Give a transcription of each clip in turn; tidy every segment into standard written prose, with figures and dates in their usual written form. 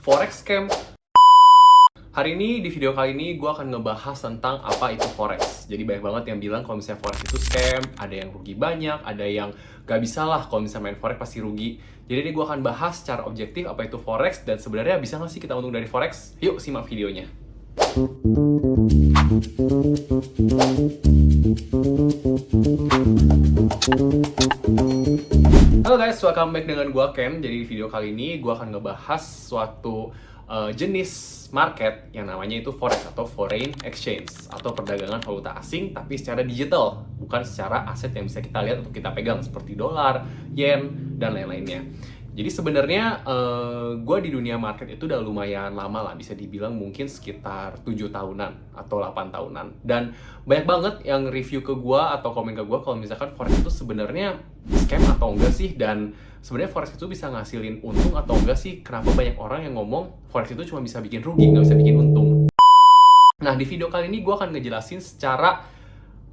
Forex Scam. Hari ini, di video kali ini, gue akan ngebahas tentang apa itu Forex. Jadi banyak banget yang bilang kalau misalnya Forex itu scam, ada yang rugi banyak, ada yang gak bisa lah kalau misalnya main Forex pasti rugi. Jadi ini gue akan bahas secara objektif apa itu Forex, dan sebenarnya bisa gak sih kita untung dari Forex? Yuk simak videonya. Halo guys, welcome back dengan gua Ken. Jadi di video kali ini gua akan ngebahas suatu jenis market yang namanya itu Forex atau Foreign Exchange atau perdagangan valuta asing tapi secara digital, bukan secara aset yang bisa kita lihat untuk kita pegang seperti dolar, yen, dan lain-lainnya. Jadi sebenarnya gue di dunia market itu udah lumayan lama lah, bisa dibilang mungkin sekitar 7 tahunan atau 8 tahunan. Dan banyak banget yang review ke gue atau komen ke gue kalau misalkan Forex itu sebenarnya scam atau enggak sih, dan sebenarnya Forex itu bisa ngasilin untung atau enggak sih. Kenapa banyak orang yang ngomong Forex itu cuma bisa bikin rugi, nggak bisa bikin untung. Nah, di video kali ini gue akan ngejelasin secara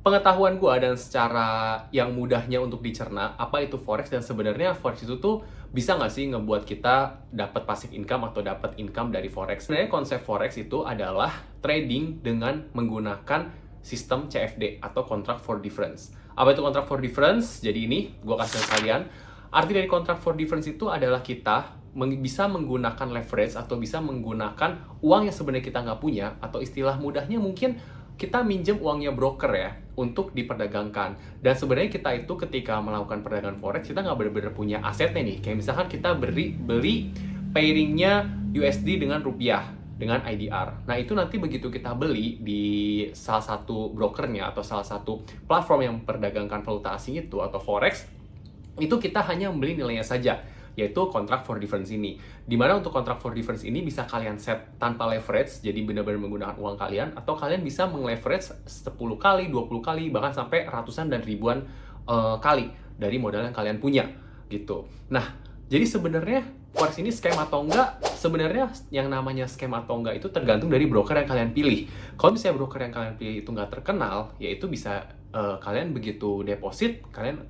pengetahuan gue dan secara yang mudahnya untuk dicerna apa itu Forex, dan sebenarnya Forex itu tuh bisa nggak sih ngebuat kita dapat passive income atau dapat income dari Forex. Sebenarnya konsep Forex itu adalah trading dengan menggunakan sistem CFD atau Contract for Difference. Apa itu Contract for Difference? Jadi ini gue kasih ke kalian. Arti dari Contract for Difference itu adalah kita bisa menggunakan leverage atau bisa menggunakan uang yang sebenarnya kita nggak punya, atau istilah mudahnya mungkin kita minjem uangnya broker ya untuk diperdagangkan. Dan sebenarnya kita itu ketika melakukan perdagangan Forex, kita nggak benar-benar punya asetnya nih. Kayak misalkan kita beli pairingnya USD dengan rupiah dengan IDR. Nah itu nanti begitu kita beli di salah satu brokernya atau salah satu platform yang memperdagangkan valuta asing itu atau Forex, itu kita hanya membeli nilainya saja, yaitu Contract for Difference ini. Dimana untuk Contract for Difference ini bisa kalian set tanpa leverage, jadi benar-benar menggunakan uang kalian, atau kalian bisa meng-leverage 10 kali, 20 kali, bahkan sampai ratusan dan ribuan kali dari modal yang kalian punya, gitu. Nah, jadi sebenarnya Forex ini scam atau enggak? Sebenarnya yang namanya scam atau enggak itu tergantung dari broker yang kalian pilih. Kalau misalnya broker yang kalian pilih itu nggak terkenal, ya itu bisa kalian begitu deposit, kalian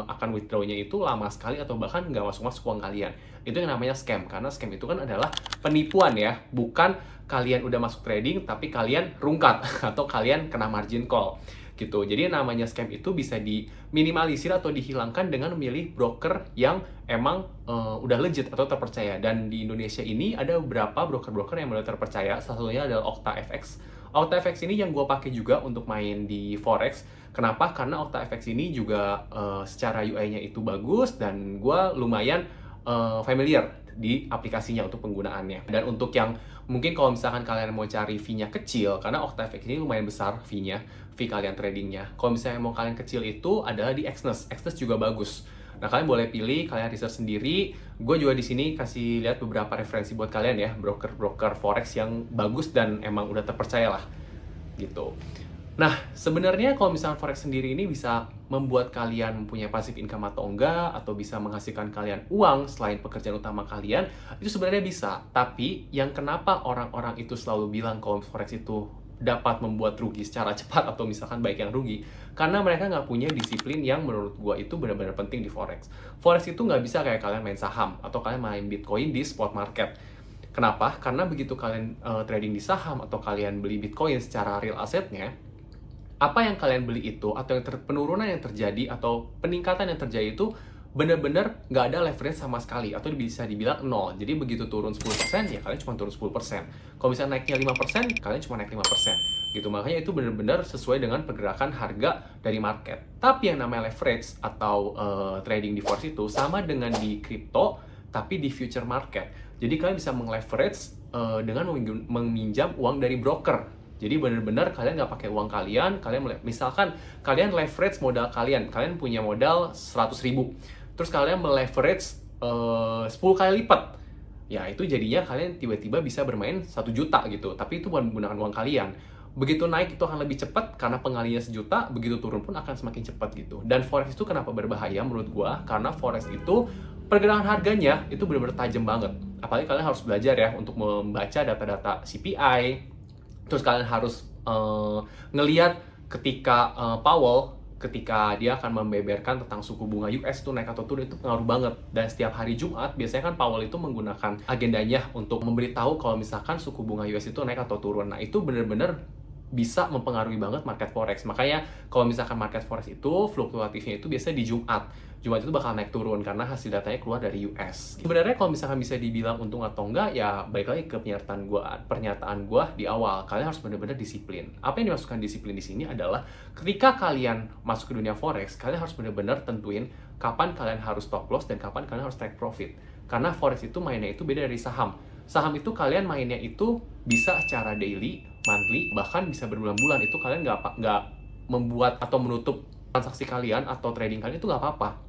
akan withdraw-nya itu lama sekali atau bahkan nggak masuk-masuk uang kalian. Itu yang namanya scam, karena scam itu kan adalah penipuan ya, bukan kalian udah masuk trading tapi kalian rungkat atau kalian kena margin call gitu. Jadi namanya scam itu bisa diminimalisir atau dihilangkan dengan memilih broker yang emang udah legit atau terpercaya. Dan di Indonesia ini ada beberapa broker-broker yang udah terpercaya. Salah satunya adalah OctaFX. OctaFX ini yang gue pakai juga untuk main di Forex. Kenapa? Karena OctaFX ini juga secara UI-nya itu bagus, dan gue lumayan familiar di aplikasinya untuk penggunaannya. Dan untuk yang mungkin kalau misalkan kalian mau cari fee-nya kecil, karena OctaFX ini lumayan besar fee-nya, fee kalian tradingnya. Kalau misalnya mau kalian kecil itu adalah di Exness. Exness juga bagus. Nah, kalian boleh pilih, kalian research sendiri. Gue juga di sini kasih lihat beberapa referensi buat kalian ya, broker-broker Forex yang bagus dan emang udah terpercaya lah, gitu. Nah, sebenarnya kalau misalnya Forex sendiri ini bisa membuat kalian mempunyai passive income atau enggak, atau bisa menghasilkan kalian uang selain pekerjaan utama kalian, itu sebenarnya bisa. Tapi yang kenapa orang-orang itu selalu bilang kalau Forex itu dapat membuat rugi secara cepat atau misalkan baik yang rugi, karena mereka nggak punya disiplin yang menurut gua itu benar-benar penting di Forex. Forex itu nggak bisa kayak kalian main saham atau kalian main Bitcoin di spot market. Kenapa? Karena begitu kalian trading di saham atau kalian beli Bitcoin secara real asetnya, apa yang kalian beli itu atau yang penurunan yang terjadi atau peningkatan yang terjadi itu benar-benar nggak ada leverage sama sekali, atau bisa dibilang nol. Jadi begitu turun 10%, ya kalian cuma turun 10%. Kalau misalnya naiknya 5%, kalian cuma naik 5%. Gitu, makanya itu benar-benar sesuai dengan pergerakan harga dari market. Tapi yang namanya leverage atau trading di Forex itu sama dengan di crypto, tapi di future market. Jadi kalian bisa meng-leverage dengan meminjam uang dari broker. Jadi benar-benar kalian nggak pakai uang kalian, misalkan kalian leverage modal kalian punya modal 100.000, terus kalian meleverage 10 kali lipat, ya itu jadinya kalian tiba-tiba bisa bermain 1 juta gitu, tapi itu bukan menggunakan uang kalian. Begitu naik itu akan lebih cepat karena pengalinya 1 juta, begitu turun pun akan semakin cepat gitu. Dan Forex itu kenapa berbahaya menurut gua? Karena Forex itu pergerakan harganya itu benar-benar tajam banget. Apalagi kalian harus belajar ya untuk membaca data-data CPI. Terus kalian harus ngelihat ketika Powell ketika dia akan membeberkan tentang suku bunga US itu naik atau turun itu pengaruh banget. Dan setiap hari Jumat biasanya kan Powell itu menggunakan agendanya untuk memberitahu kalau misalkan suku bunga US itu naik atau turun. Nah itu bener-bener bisa mempengaruhi banget market forex. Makanya kalau misalkan market forex itu fluktuatifnya itu biasanya di Jumat. Jumat itu bakal naik turun karena hasil datanya keluar dari US. Sebenarnya kalau misalkan bisa dibilang untung atau enggak, ya balik lagi ke pernyataan gua di awal. Kalian harus benar-benar disiplin. Apa yang dimaksudkan disiplin di sini adalah ketika kalian masuk ke dunia forex, kalian harus benar-benar tentuin kapan kalian harus stop loss dan kapan kalian harus take profit. Karena forex itu mainnya itu beda dari saham. Saham itu kalian mainnya itu bisa secara daily, monthly, bahkan bisa berbulan-bulan. Itu kalian nggak membuat atau menutup transaksi kalian atau trading kalian itu nggak apa-apa.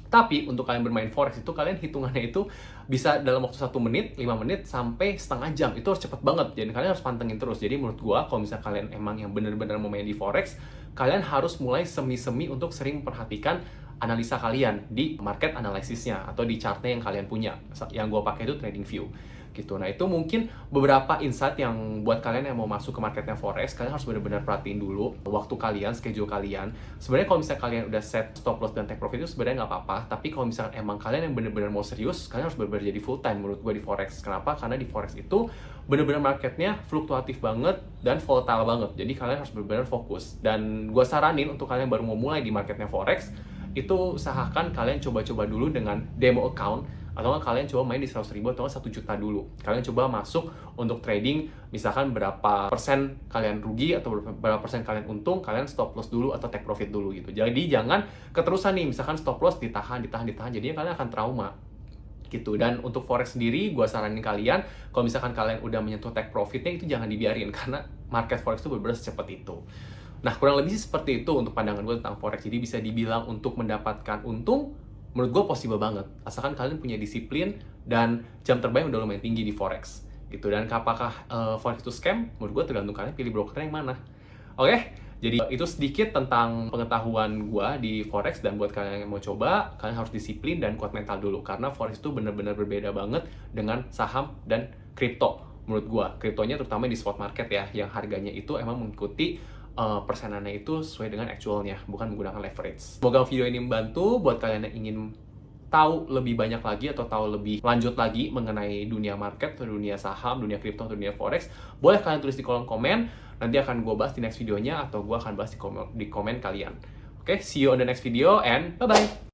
Tapi untuk kalian bermain forex itu kalian hitungannya itu bisa dalam waktu 1 menit, 5 menit, sampai setengah jam. Itu harus cepet banget, jadi kalian harus pantengin terus. Jadi menurut gua kalau misalnya kalian emang yang bener-bener mau main di forex, kalian harus mulai semi-semi untuk sering memperhatikan analisa kalian di market analysisnya atau di chartnya yang kalian punya. Yang gua pakai itu TradingView gitu. Nah itu mungkin beberapa insight yang buat kalian yang mau masuk ke marketnya forex, kalian harus benar-benar perhatiin dulu waktu kalian, schedule kalian. Sebenarnya kalau misalnya kalian udah set stop loss dan take profit itu sebenarnya nggak apa-apa. Tapi kalau misalkan emang kalian yang benar-benar mau serius, kalian harus benar-benar jadi full time menurut gue di forex. Kenapa? Karena di forex itu benar-benar marketnya fluktuatif banget dan volatile banget. Jadi kalian harus benar-benar fokus. Dan gue saranin untuk kalian baru mau mulai di marketnya forex, itu usahakan kalian coba-coba dulu dengan demo account, atau kalian coba main di 100.000 atau 1 juta dulu. Kalian coba masuk untuk trading, misalkan berapa persen kalian rugi atau berapa persen kalian untung, kalian stop loss dulu atau take profit dulu gitu. Jadi jangan keterusan nih, misalkan stop loss ditahan, jadinya kalian akan trauma gitu. Dan untuk forex sendiri, gue saranin kalian, kalau misalkan kalian udah menyentuh take profitnya, itu jangan dibiarin, karena market forex itu benar-benar secepat itu. Nah, kurang lebih sih seperti itu untuk pandangan gue tentang forex. Jadi bisa dibilang untuk mendapatkan untung, menurut gue possible banget, asalkan kalian punya disiplin dan jam terbang udah lumayan tinggi di forex gitu. Dan apakah forex itu scam? Menurut gue tergantung kalian pilih brokernya yang mana. Oke, jadi itu sedikit tentang pengetahuan gue di forex. Dan buat kalian yang mau coba, kalian harus disiplin dan kuat mental dulu, karena forex itu benar-benar berbeda banget dengan saham dan kripto. Menurut gue, kriptonya terutama di spot market ya, yang harganya itu emang mengikuti persenannya itu sesuai dengan actualnya, bukan menggunakan leverage. Semoga video ini membantu buat kalian yang ingin tahu lebih banyak lagi atau tahu lebih lanjut lagi mengenai dunia market, atau dunia saham, dunia kripto, atau dunia forex. Boleh kalian tulis di kolom komen, nanti akan gue bahas di next videonya, atau gue akan bahas di komen kalian. Oke, see you on the next video and bye-bye!